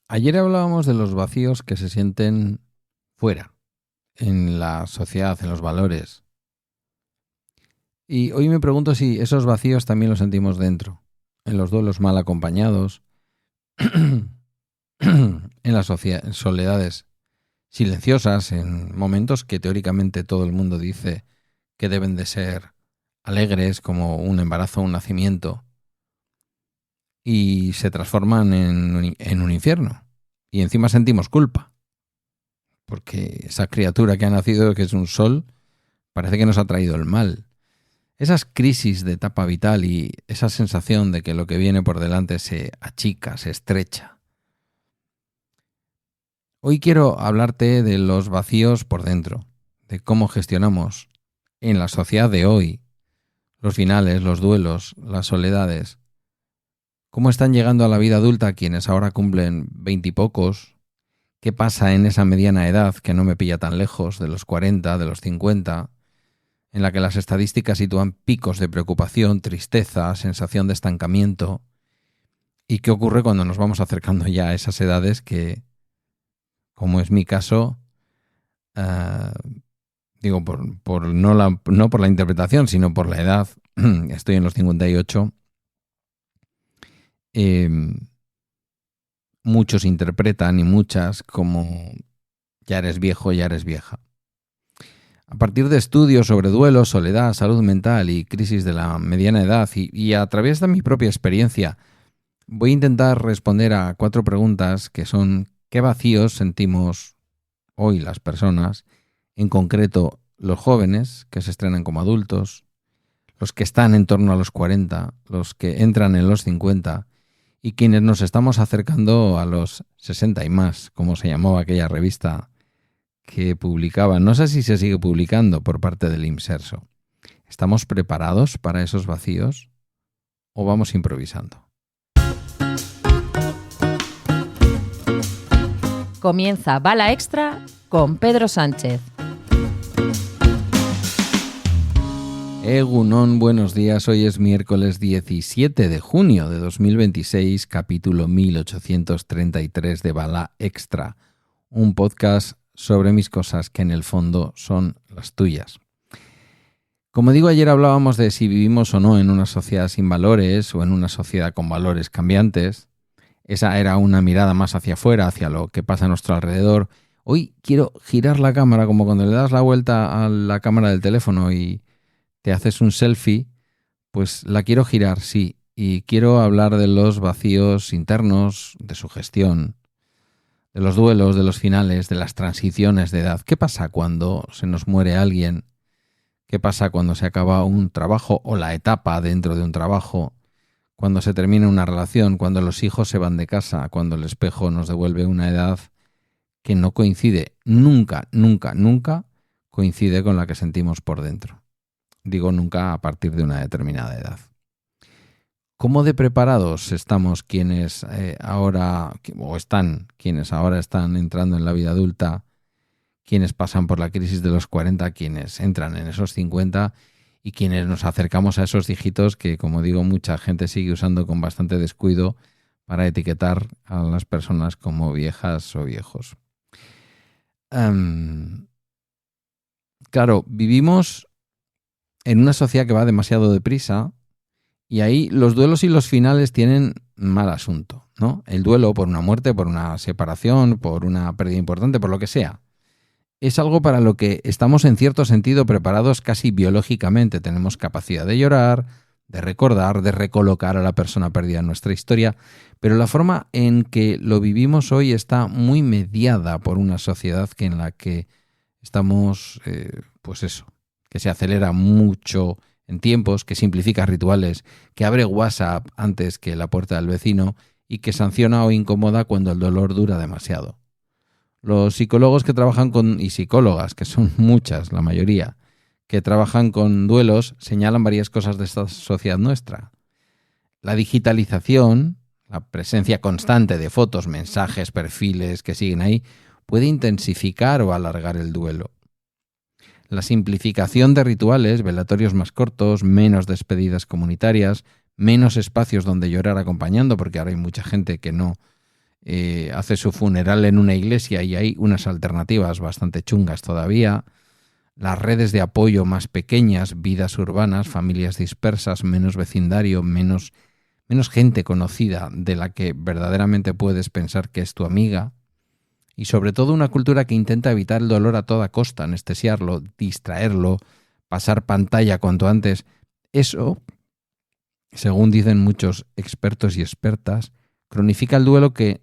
Ayer hablábamos de los vacíos que se sienten fuera, en la sociedad, en los valores. Y hoy me pregunto si esos vacíos también los sentimos dentro, en los duelos mal acompañados, en las soledades silenciosas, en momentos que teóricamente todo el mundo dice que deben de ser alegres, como un embarazo o un nacimiento, y se transforman en un infierno. Y encima sentimos culpa, porque esa criatura que ha nacido, que es un sol, parece que nos ha traído el mal. Esas crisis de etapa vital y esa sensación de que lo que viene por delante se achica, se estrecha. Hoy quiero hablarte de los vacíos por dentro, de cómo gestionamos en la sociedad de hoy los finales, los duelos, las soledades. Cómo están llegando a la vida adulta quienes ahora cumplen 20 y pocos. ¿Qué pasa en esa mediana edad que no me pilla tan lejos, de los 40, de los 50, en la que las estadísticas sitúan picos de preocupación, tristeza, sensación de estancamiento? ¿Y qué ocurre cuando nos vamos acercando ya a esas edades que, como es mi caso, digo, no por la interpretación, sino por la edad, estoy en los 58, muchos interpretan y muchas como ya eres viejo, ya eres vieja. A partir de estudios sobre duelo, soledad, salud mental y crisis de la mediana edad y a través de mi propia experiencia, voy a intentar responder a 4 preguntas que son: ¿qué vacíos sentimos hoy las personas, en concreto los jóvenes que se estrenan como adultos, los que están en torno a los 40, los que entran en los 50 y quienes nos estamos acercando a los 60 y más, como se llamaba aquella revista que publicaba, no sé si se sigue publicando por parte del IMSERSO? ¿Estamos preparados para esos vacíos o vamos improvisando? Comienza Bala Extra con Pedro Sánchez. Egunon, buenos días. Hoy es miércoles 17 de junio de 2026, capítulo 1833 de Bala Extra, un podcast sobre mis cosas que en el fondo son las tuyas. Como digo, ayer hablábamos de si vivimos o no en una sociedad sin valores o en una sociedad con valores cambiantes. Esa era una mirada más hacia afuera, hacia lo que pasa a nuestro alrededor. Hoy quiero girar la cámara, como cuando le das la vuelta a la cámara del teléfono y te haces un selfie, pues la quiero girar, sí, y quiero hablar de los vacíos internos, de su gestión, de los duelos, de los finales, de las transiciones de edad. ¿Qué pasa cuando se nos muere alguien? ¿Qué pasa cuando se acaba un trabajo o la etapa dentro de un trabajo? Cuando se termina una relación, cuando los hijos se van de casa, cuando el espejo nos devuelve una edad que no coincide, nunca coincide con la que sentimos por dentro. Digo nunca a partir de una determinada edad. ¿Cómo de preparados estamos quienes ahora están entrando en la vida adulta, quienes pasan por la crisis de los 40, quienes entran en esos 50 y quienes nos acercamos a esos dígitos que, como digo, mucha gente sigue usando con bastante descuido para etiquetar a las personas como viejas o viejos? Claro, vivimos en una sociedad que va demasiado deprisa y ahí los duelos y los finales tienen mal asunto, ¿no? El duelo por una muerte, por una separación, por una pérdida importante, por lo que sea, es algo para lo que estamos en cierto sentido preparados casi biológicamente. Tenemos capacidad de llorar, de recordar, de recolocar a la persona perdida en nuestra historia, pero la forma en que lo vivimos hoy está muy mediada por una sociedad en la que estamos, que se acelera mucho en tiempos, que simplifica rituales, que abre WhatsApp antes que la puerta del vecino y que sanciona o incomoda cuando el dolor dura demasiado. Los psicólogos que trabajan y psicólogas, que son muchas, la mayoría, que trabajan con duelos, señalan varias cosas de esta sociedad nuestra. La digitalización, la presencia constante de fotos, mensajes, perfiles que siguen ahí, puede intensificar o alargar el duelo. La simplificación de rituales, velatorios más cortos, menos despedidas comunitarias, menos espacios donde llorar acompañando, porque ahora hay mucha gente que no hace su funeral en una iglesia y hay unas alternativas bastante chungas todavía. Las redes de apoyo más pequeñas, vidas urbanas, familias dispersas, menos vecindario, menos gente conocida de la que verdaderamente puedes pensar que es tu amiga. Y sobre todo una cultura que intenta evitar el dolor a toda costa, anestesiarlo, distraerlo, pasar pantalla cuanto antes. Eso, según dicen muchos expertos y expertas, cronifica el duelo que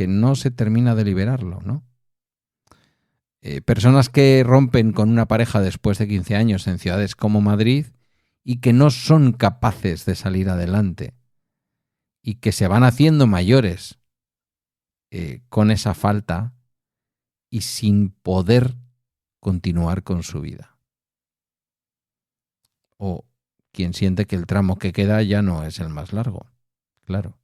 no se termina de liberarlo, ¿no? Personas que rompen con una pareja después de 15 años en ciudades como Madrid y que no son capaces de salir adelante y que se van haciendo mayores con esa falta y sin poder continuar con su vida. O quien siente que el tramo que queda ya no es el más largo, claro.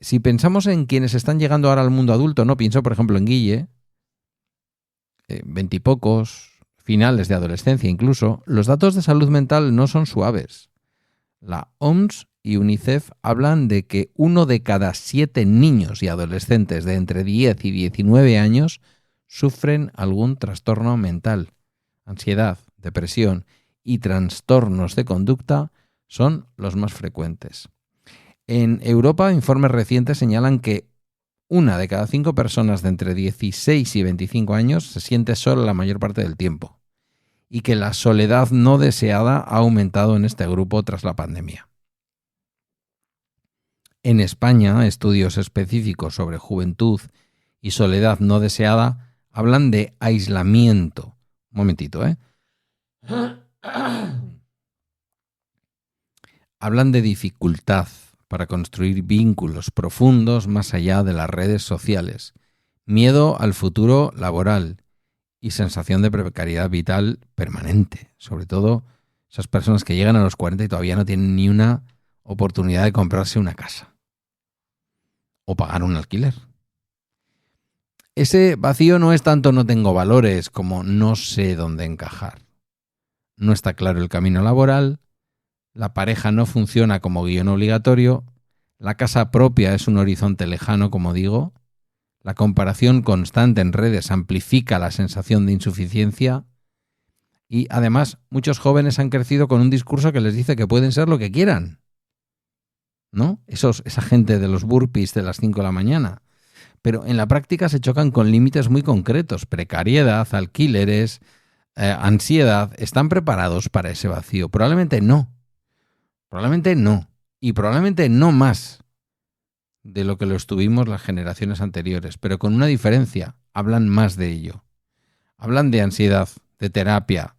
Si pensamos en quienes están llegando ahora al mundo adulto, ¿no? Pienso, por ejemplo, en Guille, 20 y pocos, finales de adolescencia incluso, los datos de salud mental no son suaves. La OMS y UNICEF hablan de que 1 de cada 7 niños y adolescentes de entre 10 y 19 años sufren algún trastorno mental. Ansiedad, depresión y trastornos de conducta son los más frecuentes. En Europa, informes recientes señalan que 1 de cada 5 personas de entre 16 y 25 años se siente sola la mayor parte del tiempo y que la soledad no deseada ha aumentado en este grupo tras la pandemia. En España, estudios específicos sobre juventud y soledad no deseada hablan de aislamiento. Un momentito, Hablan de dificultad para construir vínculos profundos más allá de las redes sociales, miedo al futuro laboral y sensación de precariedad vital permanente. Sobre todo esas personas que llegan a los 40 y todavía no tienen ni una oportunidad de comprarse una casa o pagar un alquiler. Ese vacío no es tanto no tengo valores como no sé dónde encajar. No está claro el camino laboral, la pareja no funciona como guión obligatorio, la casa propia es un horizonte lejano, como digo, la comparación constante en redes amplifica la sensación de insuficiencia y además muchos jóvenes han crecido con un discurso que les dice que pueden ser lo que quieran, ¿no? Esa gente de los burpees de las 5 de la mañana. Pero en la práctica se chocan con límites muy concretos, precariedad, alquileres, ansiedad. ¿Están preparados para ese vacío? Probablemente no. Y probablemente no más de lo que lo estuvimos las generaciones anteriores, pero con una diferencia, hablan más de ello. Hablan de ansiedad, de terapia,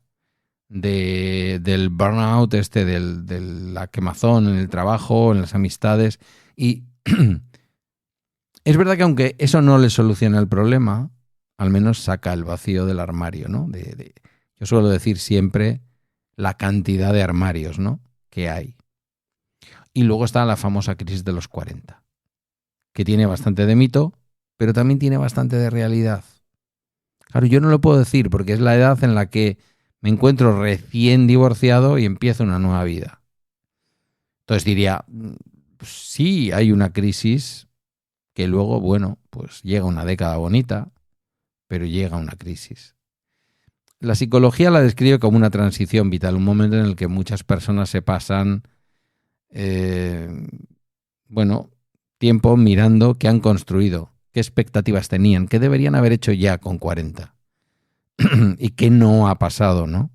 del burnout, de la quemazón en el trabajo, en las amistades. Y es verdad que aunque eso no le soluciona el problema, al menos saca el vacío del armario, ¿no? Yo suelo decir siempre la cantidad de armarios, ¿no?, que hay. Y luego está la famosa crisis de los 40, que tiene bastante de mito, pero también tiene bastante de realidad. Claro, yo no lo puedo decir porque es la edad en la que me encuentro recién divorciado y empiezo una nueva vida. Entonces diría, sí, hay una crisis que luego, bueno, pues llega una década bonita, pero llega una crisis. La psicología la describe como una transición vital, un momento en el que muchas personas se pasan tiempo mirando qué han construido, qué expectativas tenían, qué deberían haber hecho ya con 40 y qué no ha pasado, ¿no?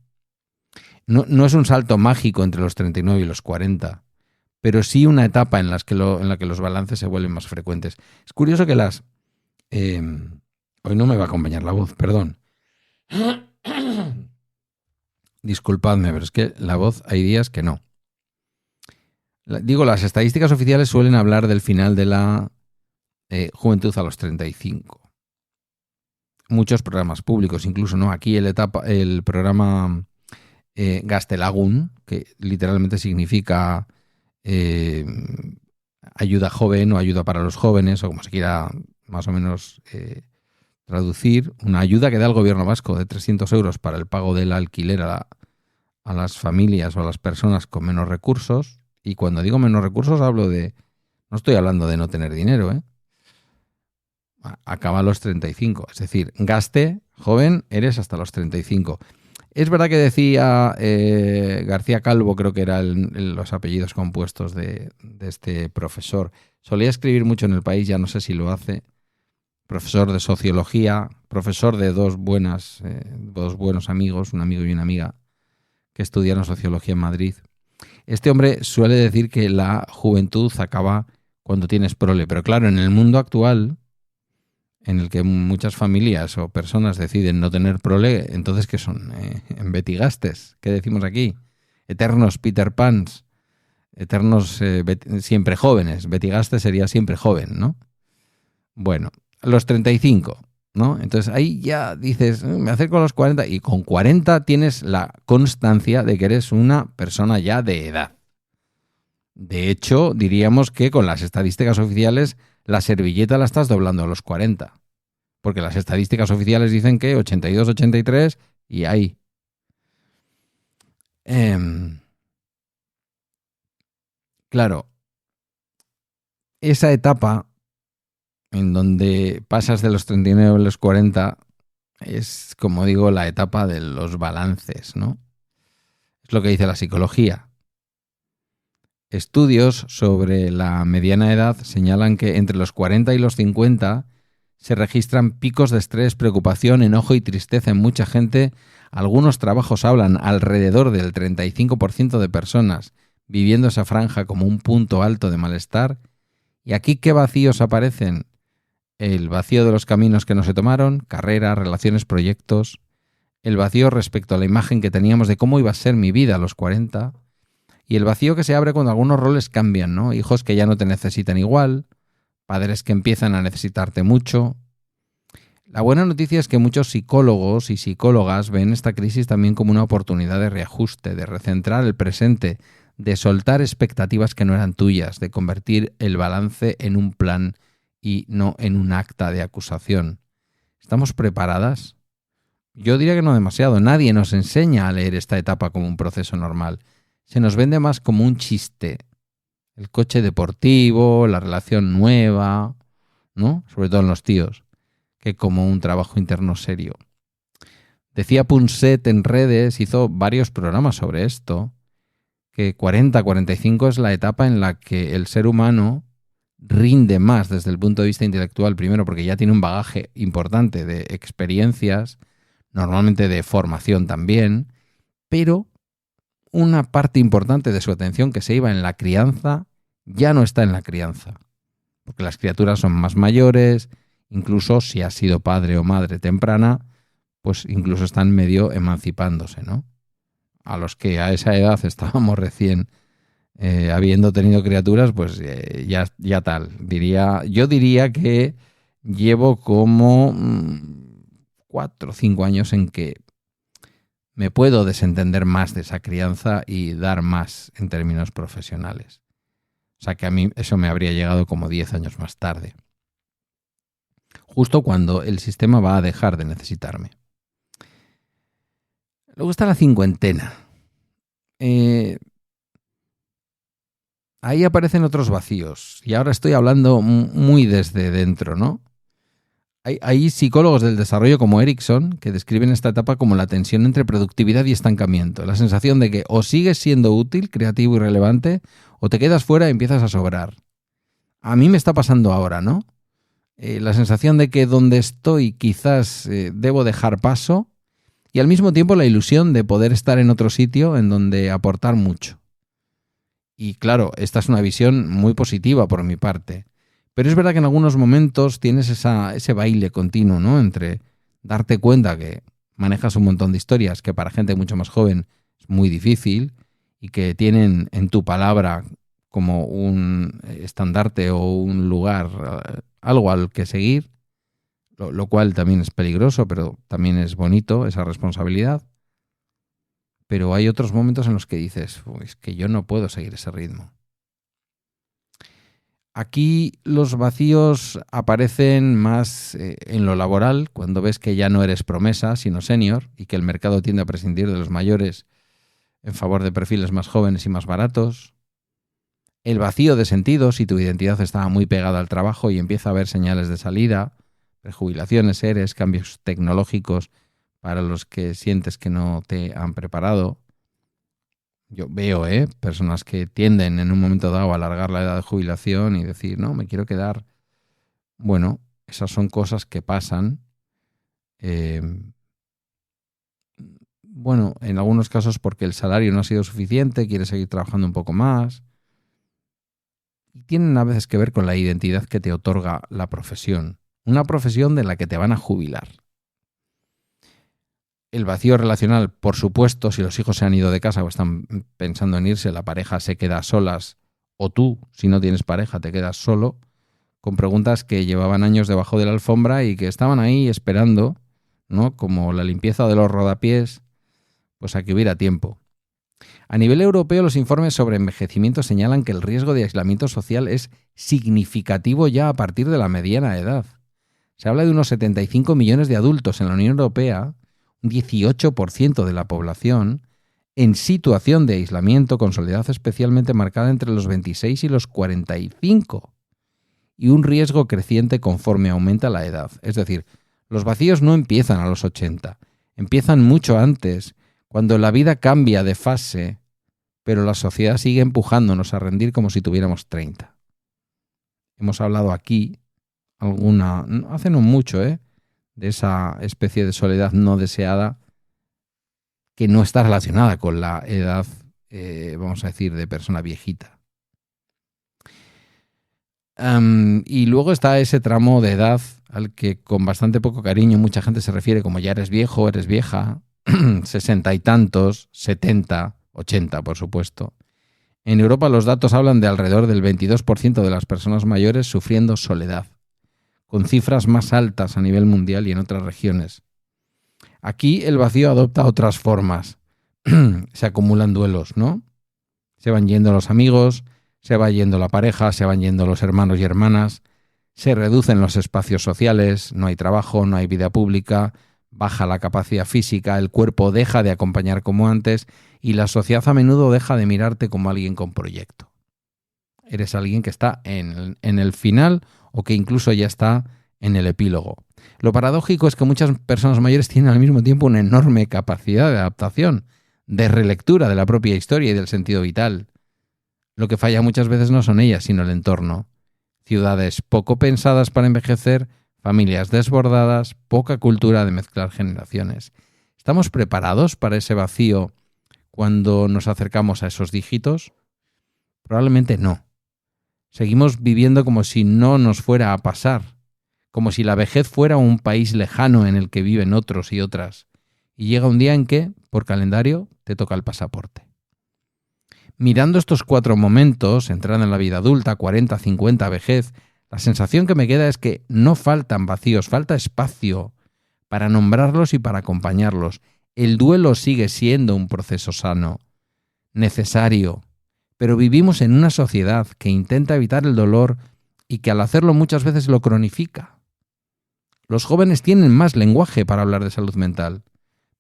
No es un salto mágico entre los 39 y los 40, pero sí una etapa en la que los balances se vuelven más frecuentes. Es curioso que hoy no me va a acompañar la voz, perdón. Disculpadme, pero es que la voz hay días que no. Las estadísticas oficiales suelen hablar del final de la juventud a los 35. Muchos programas públicos, incluso, ¿no? Aquí el programa Gaztelagun, que literalmente significa ayuda joven o ayuda para los jóvenes, o como se quiera más o menos traducir, una ayuda que da el gobierno vasco de 300 euros para el pago del alquiler a las familias o a las personas con menos recursos. Y cuando digo menos recursos hablo de No estoy hablando de no tener dinero, ¿eh? Acaba a los 35. Es decir, gaste, joven, eres hasta los 35. Es verdad que decía García Calvo, creo que eran los apellidos compuestos de este profesor. Solía escribir mucho en El País, ya no sé si lo hace. Profesor de sociología, profesor de dos buenos amigos, un amigo y una amiga, que estudiaron sociología en Madrid. Este hombre suele decir que la juventud acaba cuando tienes prole, pero claro, en el mundo actual, en el que muchas familias o personas deciden no tener prole, entonces ¿qué son? Betigastes, ¿qué decimos aquí? Eternos Peter Pans, eternos siempre jóvenes. Betigaste sería siempre joven, ¿no? Bueno, los 35, ¿no? Entonces ahí ya dices, me acerco a los 40 y con 40 tienes la constancia de que eres una persona ya de edad. De hecho, diríamos que con las estadísticas oficiales la servilleta la estás doblando a los 40. Porque las estadísticas oficiales dicen que 82, 83 y ahí. Claro, esa etapa en donde pasas de los 39 a los 40 es, como digo, la etapa de los balances, ¿no? Es lo que dice la psicología. Estudios sobre la mediana edad señalan que entre los 40 y los 50 se registran picos de estrés, preocupación, enojo y tristeza en mucha gente. Algunos trabajos hablan alrededor del 35% de personas viviendo esa franja como un punto alto de malestar. ¿Y aquí qué vacíos aparecen? El vacío de los caminos que no se tomaron, carrera, relaciones, proyectos. El vacío respecto a la imagen que teníamos de cómo iba a ser mi vida a los 40. Y el vacío que se abre cuando algunos roles cambian, ¿no? Hijos que ya no te necesitan igual, padres que empiezan a necesitarte mucho. La buena noticia es que muchos psicólogos y psicólogas ven esta crisis también como una oportunidad de reajuste, de recentrar el presente, de soltar expectativas que no eran tuyas, de convertir el balance en un plan y no en un acta de acusación. ¿Estamos preparadas? Yo diría que no demasiado. Nadie nos enseña a leer esta etapa como un proceso normal. Se nos vende más como un chiste. El coche deportivo, la relación nueva, ¿no? Sobre todo en los tíos, que como un trabajo interno serio. Decía Punset en redes, hizo varios programas sobre esto, que 40-45 es la etapa en la que el ser humano rinde más desde el punto de vista intelectual, primero porque ya tiene un bagaje importante de experiencias, normalmente de formación también, pero una parte importante de su atención que se iba en la crianza ya no está en la crianza, porque las criaturas son más mayores, incluso si has sido padre o madre temprana, pues incluso están medio emancipándose, ¿no? A los que a esa edad estábamos recién habiendo tenido criaturas, pues ya tal. Yo diría que llevo como 4 o 5 años en que me puedo desentender más de esa crianza y dar más en términos profesionales. O sea que a mí eso me habría llegado como 10 años más tarde. Justo cuando el sistema va a dejar de necesitarme. Luego está la cincuentena. Ahí aparecen otros vacíos. Y ahora estoy hablando muy desde dentro, ¿no? Hay psicólogos del desarrollo como Erickson que describen esta etapa como la tensión entre productividad y estancamiento. La sensación de que o sigues siendo útil, creativo y relevante, o te quedas fuera y empiezas a sobrar. A mí me está pasando ahora, ¿no? La sensación de que donde estoy quizás debo dejar paso y al mismo tiempo la ilusión de poder estar en otro sitio en donde aportar mucho. Y claro, esta es una visión muy positiva por mi parte. Pero es verdad que en algunos momentos tienes ese baile continuo, ¿no? Entre darte cuenta que manejas un montón de historias que para gente mucho más joven es muy difícil y que tienen en tu palabra como un estandarte o un lugar, algo al que seguir, lo cual también es peligroso, pero también es bonito esa responsabilidad. Pero hay otros momentos en los que dices, es que yo no puedo seguir ese ritmo. Aquí los vacíos aparecen más en lo laboral, cuando ves que ya no eres promesa, sino senior, y que el mercado tiende a prescindir de los mayores en favor de perfiles más jóvenes y más baratos. El vacío de sentido, si tu identidad estaba muy pegada al trabajo y empieza a haber señales de salida, prejubilaciones, ERES, cambios tecnológicos para los que sientes que no te han preparado. Yo veo personas que tienden en un momento dado a alargar la edad de jubilación y decir, no, me quiero quedar. Bueno, esas son cosas que pasan. Bueno, en algunos casos porque el salario no ha sido suficiente, quieres seguir trabajando un poco más. Y tienen a veces que ver con la identidad que te otorga la profesión. Una profesión de la que te van a jubilar. El vacío relacional, por supuesto, si los hijos se han ido de casa o están pensando en irse, la pareja se queda a solas, o tú, si no tienes pareja, te quedas solo, con preguntas que llevaban años debajo de la alfombra y que estaban ahí esperando, ¿no? Como la limpieza de los rodapiés, pues a que hubiera tiempo. A nivel europeo, los informes sobre envejecimiento señalan que el riesgo de aislamiento social es significativo ya a partir de la mediana edad. Se habla de unos 75 millones de adultos en la Unión Europea, un 18% de la población, en situación de aislamiento con soledad especialmente marcada entre los 26 y los 45, y un riesgo creciente conforme aumenta la edad. Es decir, los vacíos no empiezan a los 80, empiezan mucho antes, cuando la vida cambia de fase, pero la sociedad sigue empujándonos a rendir como si tuviéramos 30. Hemos hablado aquí, hace no mucho, de esa especie de soledad no deseada que no está relacionada con la edad, vamos a decir, de persona viejita. Y luego está ese tramo de edad al que con bastante poco cariño mucha gente se refiere como ya eres viejo, eres vieja, 60 y tantos, 70, 80 por supuesto. En Europa los datos hablan de alrededor del 22% de las personas mayores sufriendo soledad, con cifras más altas a nivel mundial y en otras regiones. Aquí el vacío adopta otras formas. Se acumulan duelos, ¿no? Se van yendo los amigos, se va yendo la pareja, se van yendo los hermanos y hermanas, se reducen los espacios sociales, no hay trabajo, no hay vida pública, baja la capacidad física, el cuerpo deja de acompañar como antes y la sociedad a menudo deja de mirarte como alguien con proyecto. Eres alguien que está en el final o que incluso ya está en el epílogo. Lo paradójico es que muchas personas mayores tienen al mismo tiempo una enorme capacidad de adaptación, de relectura de la propia historia y del sentido vital. Lo que falla muchas veces no son ellas, sino el entorno. Ciudades poco pensadas para envejecer, familias desbordadas, poca cultura de mezclar generaciones. ¿Estamos preparados para ese vacío cuando nos acercamos a esos dígitos? Probablemente no. Seguimos viviendo como si no nos fuera a pasar, como si la vejez fuera un país lejano en el que viven otros y otras. Y llega un día en que, por calendario, te toca el pasaporte. Mirando estos 4 momentos, entrada en la vida adulta, 40, 50, vejez, la sensación que me queda es que no faltan vacíos, falta espacio para nombrarlos y para acompañarlos. El duelo sigue siendo un proceso sano, necesario, pero vivimos en una sociedad que intenta evitar el dolor y que al hacerlo muchas veces lo cronifica. Los jóvenes tienen más lenguaje para hablar de salud mental,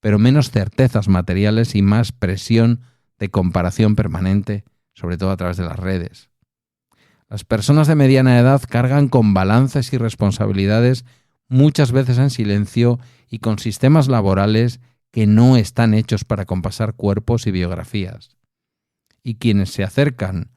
pero menos certezas materiales y más presión de comparación permanente, sobre todo a través de las redes. Las personas de mediana edad cargan con balances y responsabilidades muchas veces en silencio y con sistemas laborales que no están hechos para compasar cuerpos y biografías. Y quienes se acercan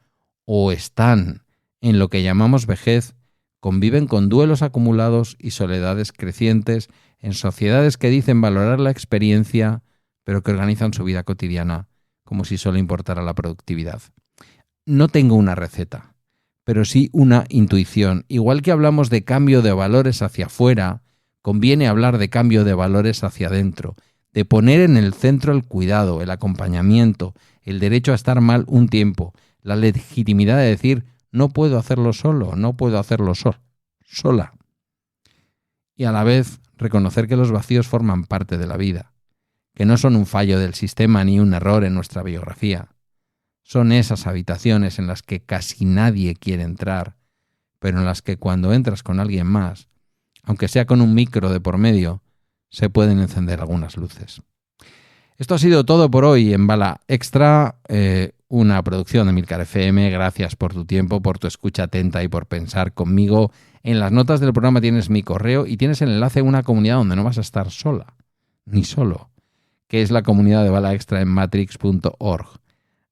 o están en lo que llamamos vejez conviven con duelos acumulados y soledades crecientes en sociedades que dicen valorar la experiencia, pero que organizan su vida cotidiana como si solo importara la productividad. No tengo una receta, pero sí una intuición. Igual que hablamos de cambio de valores hacia afuera, conviene hablar de cambio de valores hacia adentro, de poner en el centro el cuidado, el acompañamiento, el derecho a estar mal un tiempo, la legitimidad de decir no puedo hacerlo solo, no puedo hacerlo sola. Y a la vez reconocer que los vacíos forman parte de la vida, que no son un fallo del sistema ni un error en nuestra biografía. Son esas habitaciones en las que casi nadie quiere entrar, pero en las que cuando entras con alguien más, aunque sea con un micro de por medio, se pueden encender algunas luces. Esto ha sido todo por hoy en Bala Extra. una producción de Milcar FM. Gracias por tu tiempo, por tu escucha atenta y por pensar conmigo. En las notas del programa tienes mi correo y tienes el enlace a una comunidad donde no vas a estar sola, ni solo, que es la comunidad de Bala Extra en matrix.org.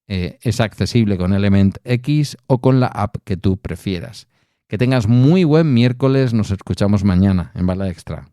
Es accesible con Element X o con la app que tú prefieras. Que tengas muy buen miércoles. Nos escuchamos mañana en Bala Extra.